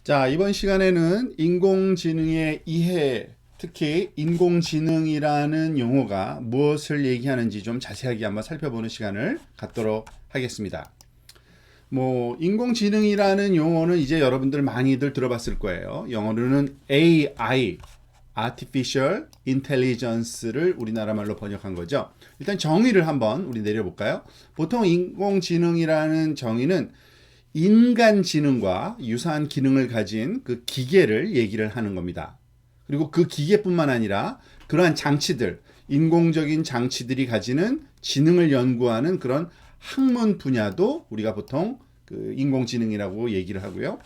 자, 이번 시간에는 인공지능의 이해, 특히 인공지능이라는 용어가 무엇을 얘기하는지 좀 자세하게 한번 살펴보는 시간을 갖도록 하겠습니다. 인공지능이라는 용어는 이제 여러분들 많이들 들어봤을 거예요. 영어로는 AI, Artificial Intelligence를 우리나라 말로 번역한 거죠. 일단 정의를 한번 우리 내려볼까요? 보통 인공지능이라는 정의는 인간 지능과 유사한 기능을 가진 그 기계를 얘기를 하는 겁니다. 그리고 그 기계뿐만 아니라 그러한 장치들, 인공적인 장치들이 가지는 지능을 연구하는 그런 학문 분야도 우리가 보통 그 인공지능이라고 얘기를 하고요.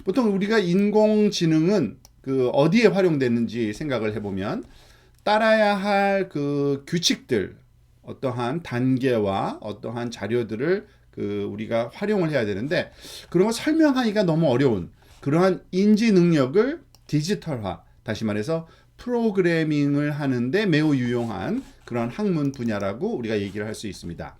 보통 우리가 인공지능은 그 어디에 활용됐는지 생각을 해보면 따라야 할 그 규칙들, 어떠한 단계와 어떠한 자료들을 우리가 활용을 해야 되는데 그런 거 설명하기가 너무 어려운 그러한 인지 능력을 디지털화, 다시 말해서 프로그래밍을 하는데 매우 유용한 그런 학문 분야라고 우리가 얘기를 할 수 있습니다.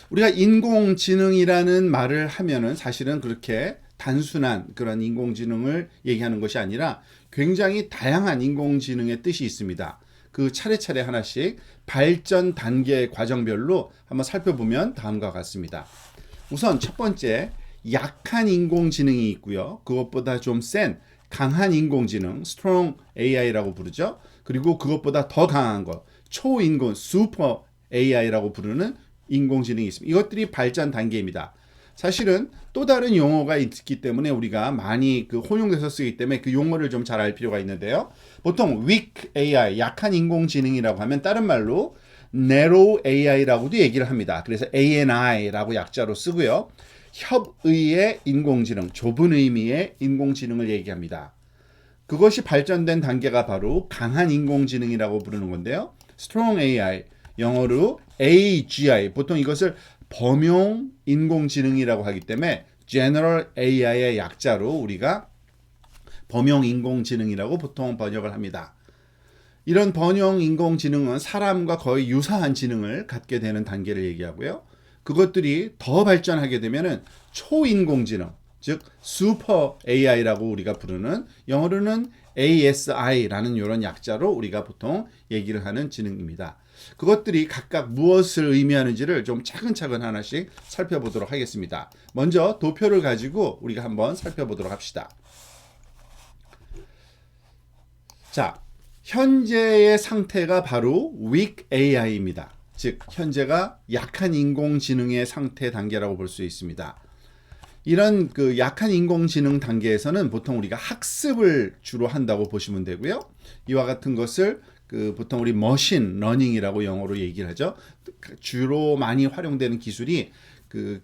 우리가 인공지능이라는 말을 하면은 사실은 그렇게 단순한 그런 인공지능을 얘기하는 것이 아니라 굉장히 다양한 인공지능의 뜻이 있습니다. 그 차례차례 하나씩 발전 단계 과정별로 한번 살펴보면 다음과 같습니다. 우선 첫 번째, 약한 인공지능이 있고요. 그것보다 좀 센 강한 인공지능, strong AI라고 부르죠. 그리고 그것보다 더 강한 것, 초인공, super AI라고 부르는 인공지능이 있습니다. 이것들이 발전 단계입니다. 사실은 또 다른 용어가 있기 때문에 우리가 많이 혼용돼서 쓰기 때문에 그 용어를 좀 잘 알 필요가 있는데요. 보통 weak AI, 약한 인공지능이라고 하면 다른 말로 narrow AI라고도 얘기를 합니다. 그래서 ANI라고 약자로 쓰고요. 협의의 인공지능, 좁은 의미의 인공지능을 얘기합니다. 그것이 발전된 단계가 바로 강한 인공지능이라고 부르는 건데요. strong AI, 영어로 AGI, 보통 이것을 범용 인공지능이라고 하기 때문에 General AI의 약자로 우리가 범용 인공지능이라고 보통 번역을 합니다. 이런 범용 인공지능은 사람과 거의 유사한 지능을 갖게 되는 단계를 얘기하고요. 그것들이 더 발전하게 되면은 초인공지능, 즉 Super AI라고 우리가 부르는, 영어로는 ASI라는 이런 약자로 우리가 보통 얘기를 하는 지능입니다. 그것들이 각각 무엇을 의미하는지를 좀 차근차근 하나씩 살펴보도록 하겠습니다. 먼저 도표를 가지고 우리가 한번 살펴보도록 합시다. 자, 현재의 상태가 바로 weak AI입니다. 즉 현재가 약한 인공지능의 상태 단계라고 볼 수 있습니다. 이런 그 약한 인공지능 단계에서는 보통 우리가 학습을 주로 한다고 보시면 되고요. 이와 같은 것을 보통 우리 머신 러닝이라고 영어로 얘기를 하죠. 주로 많이 활용되는 기술이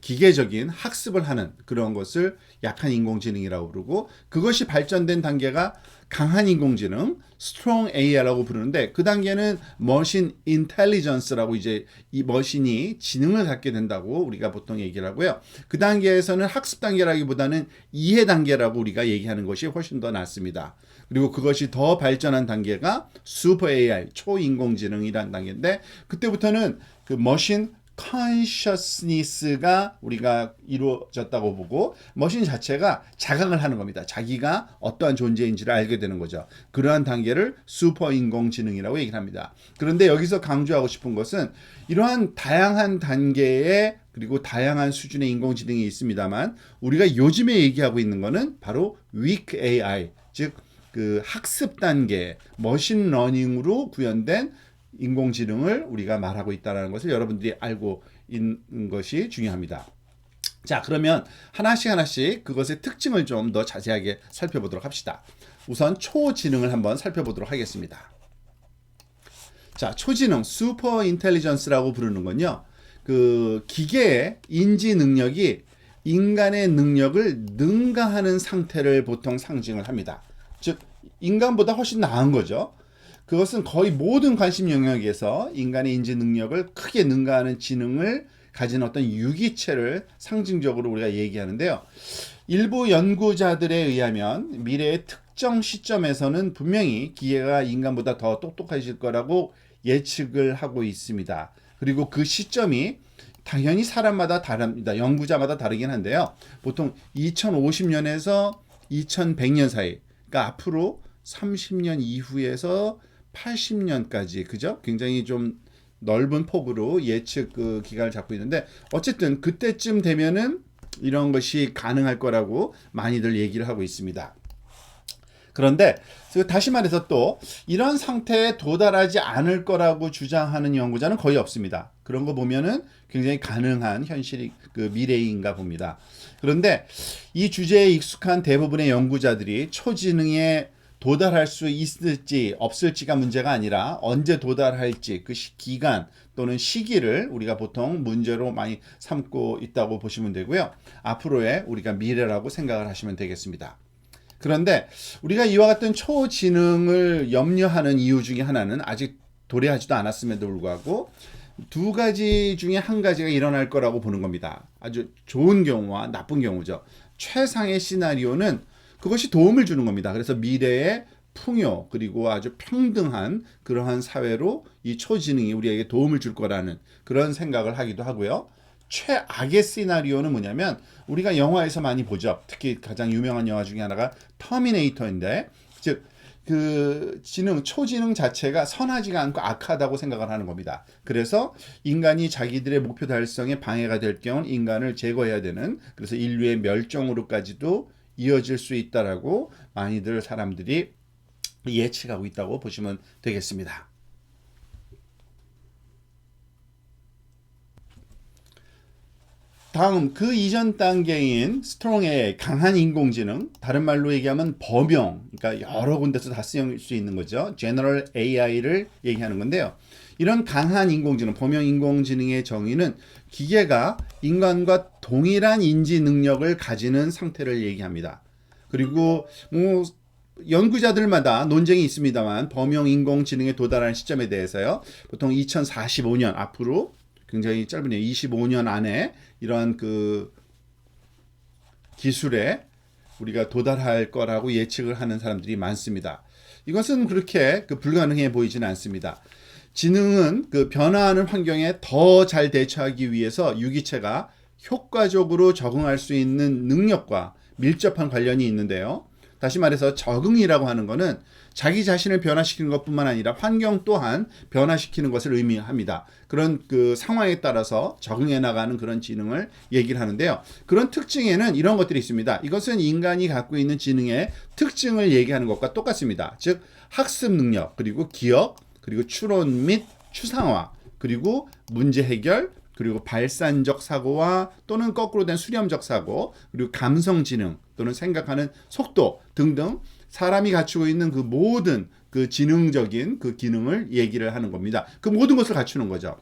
기계적인 학습을 하는 그런 것을 약한 인공지능이라고 부르고, 그것이 발전된 단계가 강한 인공지능, strong AI라고 부르는데, 그 단계는 머신 인텔리전스라고, 이제 이 머신이 지능을 갖게 된다고 우리가 보통 얘기를 하고요. 그 단계에서는 학습 단계라기보다는 이해 단계라고 우리가 얘기하는 것이 훨씬 더 낫습니다. 그리고 그것이 더 발전한 단계가 슈퍼 AI, 초인공지능이라는 단계인데, 그때부터는 그 머신 consciousness가 우리가 이루어졌다고 보고, 머신 자체가 자각을 하는 겁니다. 자기가 어떠한 존재인지를 알게 되는 거죠. 그러한 단계를 슈퍼 인공지능이라고 얘기를 합니다. 그런데 여기서 강조하고 싶은 것은 이러한 다양한 단계의 그리고 다양한 수준의 인공지능이 있습니다만, 우리가 요즘에 얘기하고 있는 것은 바로 weak AI, 즉 학습 단계, 머신 러닝으로 구현된 인공지능을 우리가 말하고 있다는 것을 여러분들이 알고 있는 것이 중요합니다. 자, 그러면 하나씩 그것의 특징을 좀 더 자세하게 살펴보도록 합시다. 우선 초지능을 한번 살펴보도록 하겠습니다. 자, 초지능, 슈퍼 인텔리전스라고 부르는 건요, 기계의 인지 능력이 인간의 능력을 능가하는 상태를 보통 상징을 합니다. 즉 인간보다 훨씬 나은 거죠. 그것은 거의 모든 관심 영역에서 인간의 인지 능력을 크게 능가하는 지능을 가진 어떤 유기체를 상징적으로 우리가 얘기하는데요. 일부 연구자들에 의하면 미래의 특정 시점에서는 분명히 기계가 인간보다 더 똑똑해질 거라고 예측을 하고 있습니다. 그리고 그 시점이 당연히 사람마다 다릅니다. 연구자마다 다르긴 한데요. 보통 2050년에서 2100년 사이, 그러니까 앞으로 30년 이후에서 80년까지, 그죠? 굉장히 좀 넓은 폭으로 예측 그 기간을 잡고 있는데, 어쨌든 그때쯤 되면은 이런 것이 가능할 거라고 많이들 얘기를 하고 있습니다. 그런데 다시 말해서 또 이런 상태에 도달하지 않을 거라고 주장하는 연구자는 거의 없습니다. 그런 거 보면은 굉장히 가능한 현실이 그 미래인가 봅니다. 그런데 이 주제에 익숙한 대부분의 연구자들이 초지능에 도달할 수 있을지 없을지가 문제가 아니라 언제 도달할지 그 기간 또는 시기를 우리가 보통 문제로 많이 삼고 있다고 보시면 되고요. 앞으로의 우리가 미래라고 생각을 하시면 되겠습니다. 그런데 우리가 이와 같은 초지능을 염려하는 이유 중에 하나는 아직 도래하지도 않았음에도 불구하고 두 가지 중에 한 가지가 일어날 거라고 보는 겁니다. 아주 좋은 경우와 나쁜 경우죠. 최상의 시나리오는 그것이 도움을 주는 겁니다. 그래서 미래의 풍요 그리고 아주 평등한 그러한 사회로 이 초지능이 우리에게 도움을 줄 거라는 그런 생각을 하기도 하고요. 최악의 시나리오는 뭐냐면 우리가 영화에서 많이 보죠. 특히 가장 유명한 영화 중에 하나가 터미네이터인데, 즉 그 초지능 자체가 선하지가 않고 악하다고 생각을 하는 겁니다. 그래서 인간이 자기들의 목표 달성에 방해가 될 경우 인간을 제거해야 되는, 그래서 인류의 멸종으로까지도 이어질 수 있다라고 많이들 사람들이 예측하고 있다고 보시면 되겠습니다. 다음 그 이전 단계인 스트롱 AI, 강한 인공지능, 다른 말로 얘기하면 범용, 그러니까 여러 군데서 다 쓰일 수 있는 거죠. General AI를 얘기하는 건데요. 이런 강한 인공지능, 범용 인공지능의 정의는 기계가 인간과 동일한 인지 능력을 가지는 상태를 얘기합니다. 그리고 뭐 연구자들마다 논쟁이 있습니다만 범용 인공지능에 도달하는 시점에 대해서요. 보통 2045년 앞으로 굉장히 짧으네요. 25년 안에 이러한 그 기술에 우리가 도달할 거라고 예측을 하는 사람들이 많습니다. 이것은 그렇게 불가능해 보이지는 않습니다. 지능은 그 변화하는 환경에 더 잘 대처하기 위해서 유기체가 효과적으로 적응할 수 있는 능력과 밀접한 관련이 있는데요. 다시 말해서 적응이라고 하는 것은 자기 자신을 변화시키는 것뿐만 아니라 환경 또한 변화시키는 것을 의미합니다. 그런 그 상황에 따라서 적응해 나가는 그런 지능을 얘기를 하는데요. 그런 특징에는 이런 것들이 있습니다. 이것은 인간이 갖고 있는 지능의 특징을 얘기하는 것과 똑같습니다. 즉 학습 능력, 그리고 기억, 그리고 추론 및 추상화, 그리고 문제 해결, 그리고 발산적 사고와 또는 거꾸로 된 수렴적 사고, 그리고 감성 지능 또는 생각하는 속도 등등 사람이 갖추고 있는 그 모든 그 지능적인 그 기능을 얘기를 하는 겁니다. 그 모든 것을 갖추는 거죠.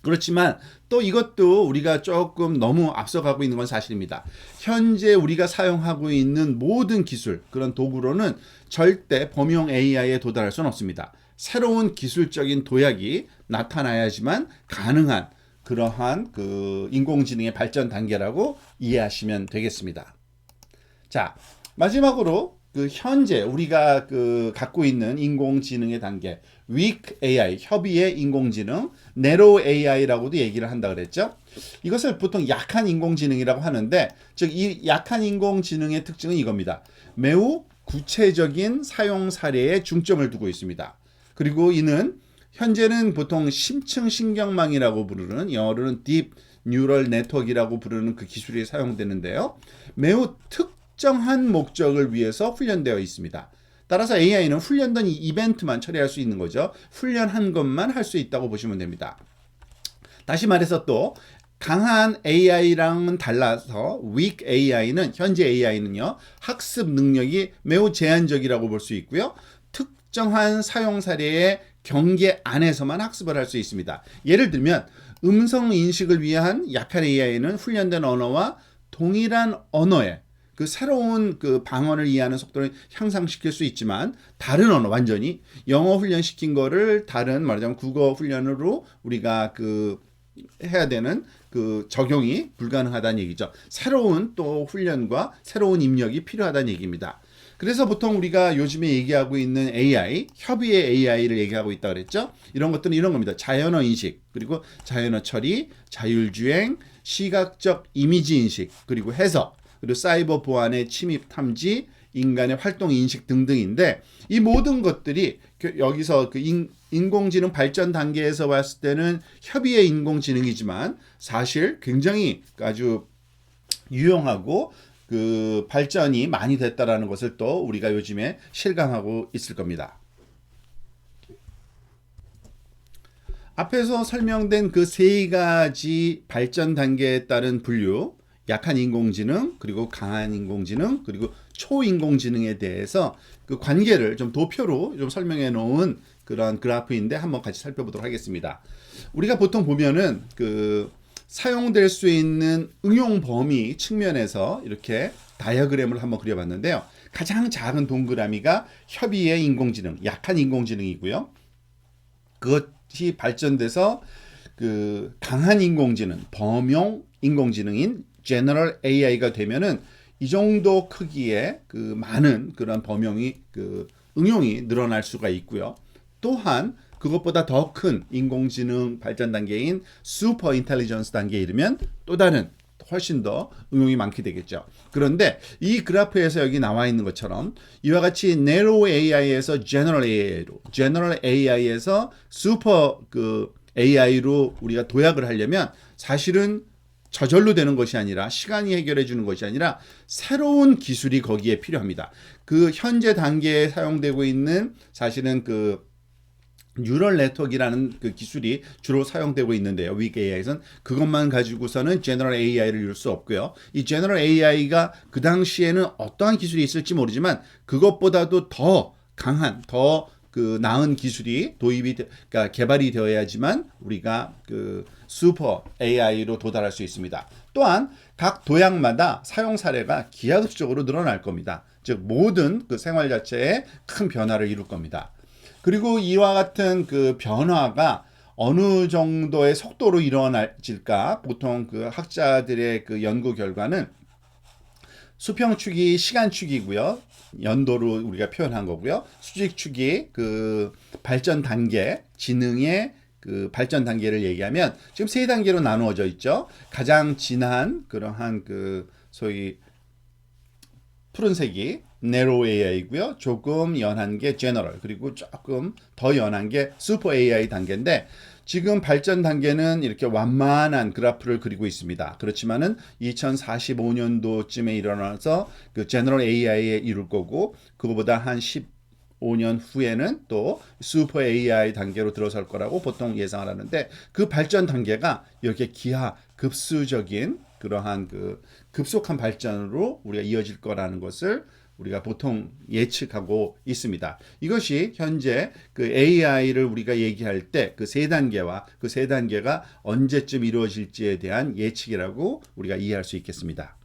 그렇지만 또 이것도 우리가 조금 너무 앞서가고 있는 건 사실입니다. 현재 우리가 사용하고 있는 모든 기술, 그런 도구로는 절대 범용 AI에 도달할 수는 없습니다. 새로운 기술적인 도약이 나타나야지만 가능한 그러한 그 인공지능의 발전 단계라고 이해하시면 되겠습니다. 자, 마지막으로 그 현재 우리가 그 갖고 있는 인공지능의 단계, weak AI, 협의의 인공지능, narrow AI라고도 얘기를 한다 그랬죠. 이것을 보통 약한 인공지능이라고 하는데, 즉 이 약한 인공지능의 특징은 이겁니다. 매우 구체적인 사용 사례에 중점을 두고 있습니다. 그리고 이는 현재는 보통 심층 신경망이라고 부르는, 영어로는 Deep Neural Network이라고 부르는 그 기술이 사용되는데요. 매우 특정한 목적을 위해서 훈련되어 있습니다. 따라서 AI는 훈련된 이벤트만 처리할 수 있는 거죠. 훈련한 것만 할 수 있다고 보시면 됩니다. 다시 말해서 또 강한 AI랑은 달라서 weak AI는, 현재 AI는요, 학습 능력이 매우 제한적이라고 볼 수 있고요. 특정한 사용 사례의 경계 안에서만 학습을 할 수 있습니다. 예를 들면 음성 인식을 위한 약한 AI는 훈련된 언어와 동일한 언어의 그 새로운 그 방언을 이해하는 속도를 향상시킬 수 있지만, 다른 언어, 완전히 영어 훈련시킨 거를 다른 말하자면 국어 훈련으로 우리가 그 해야 되는 그 적용이 불가능하다는 얘기죠. 새로운 또 훈련과 새로운 입력이 필요하다는 얘기입니다. 그래서 보통 우리가 요즘에 얘기하고 있는 AI, 협의의 AI를 얘기하고 있다 그랬죠. 이런 것들은 이런 겁니다. 자연어 인식, 그리고 자연어 처리, 자율주행, 시각적 이미지 인식, 그리고 해석, 그리고 사이버 보안의 침입 탐지, 인간의 활동 인식 등등인데 이 모든 것들이 여기서 그 인공지능 발전 단계에서 봤을 때는 협의의 인공지능이지만 사실 굉장히 아주 유용하고 그 발전이 많이 됐다라는 것을 또 우리가 요즘에 실감하고 있을 겁니다. 앞에서 설명된 그 세 가지 발전 단계에 따른 분류, 약한 인공지능, 그리고 강한 인공지능, 그리고 초인공지능에 대해서 그 관계를 좀 도표로 좀 설명해 놓은 그런 그래프인데 한번 같이 살펴보도록 하겠습니다. 우리가 보통 보면은 그 사용될 수 있는 응용 범위 측면에서 이렇게 다이어그램을 한번 그려봤는데요. 가장 작은 동그라미가 협의의 인공지능, 약한 인공지능이고요. 그것이 발전돼서 그 강한 인공지능, 범용 인공지능인 General AI가 되면은 이 정도 크기의 그 많은 그런 범용이 그 응용이 늘어날 수가 있고요. 또한 그것보다 더 큰 인공지능 발전 단계인 슈퍼 인텔리전스 단계에 이르면 또 다른 훨씬 더 응용이 많게 되겠죠. 그런데 이 그래프에서 여기 나와 있는 것처럼 이와 같이 Narrow AI에서 General AI로, General AI에서 슈퍼 그 AI로 우리가 도약을 하려면 사실은 저절로 되는 것이 아니라 시간이 해결해 주는 것이 아니라 새로운 기술이 거기에 필요합니다. 그 현재 단계에 사용되고 있는 사실은 그 뉴럴 네트워크라는 그 기술이 주로 사용되고 있는데요. 윅 AI에서는 그것만 가지고서는 제너럴 AI를 이룰 수 없고요. 이 제너럴 AI가 그 당시에는 어떠한 기술이 있을지 모르지만 그것보다도 더 강한, 더 그 나은 기술이 그러니까 개발이 되어야지만 우리가 그 슈퍼 AI로 도달할 수 있습니다. 또한 각 도약마다 사용 사례가 기하급수적으로 늘어날 겁니다. 즉 모든 그 생활 자체에 큰 변화를 이룰 겁니다. 그리고 이와 같은 그 변화가 어느 정도의 속도로 일어날까 보통 그 학자들의 그 연구 결과는 수평축이 시간축이고요. 연도로 우리가 표현한 거고요. 수직축이 그 발전 단계, 지능의 그 발전 단계를 얘기하면 지금 세 단계로 나누어져 있죠. 가장 진한 그러한 그 소위 푸른색이 Narrow AI고요. 조금 연한 게 General, 그리고 조금 더 연한 게 Super AI 단계인데 지금 발전 단계는 이렇게 완만한 그래프를 그리고 있습니다. 그렇지만은 2045년도쯤에 일어나서 그 General AI에 이룰 거고 그거보다 한 15년 후에는 또 Super AI 단계로 들어설 거라고 보통 예상을 하는데 그 발전 단계가 이렇게 기하급수적인 그러한 그 급속한 발전으로 우리가 이어질 거라는 것을 우리가 보통 예측하고 있습니다. 이것이 현재 그 AI를 우리가 얘기할 때 그 세 단계와 그 세 단계가 언제쯤 이루어질지에 대한 예측이라고 우리가 이해할 수 있겠습니다.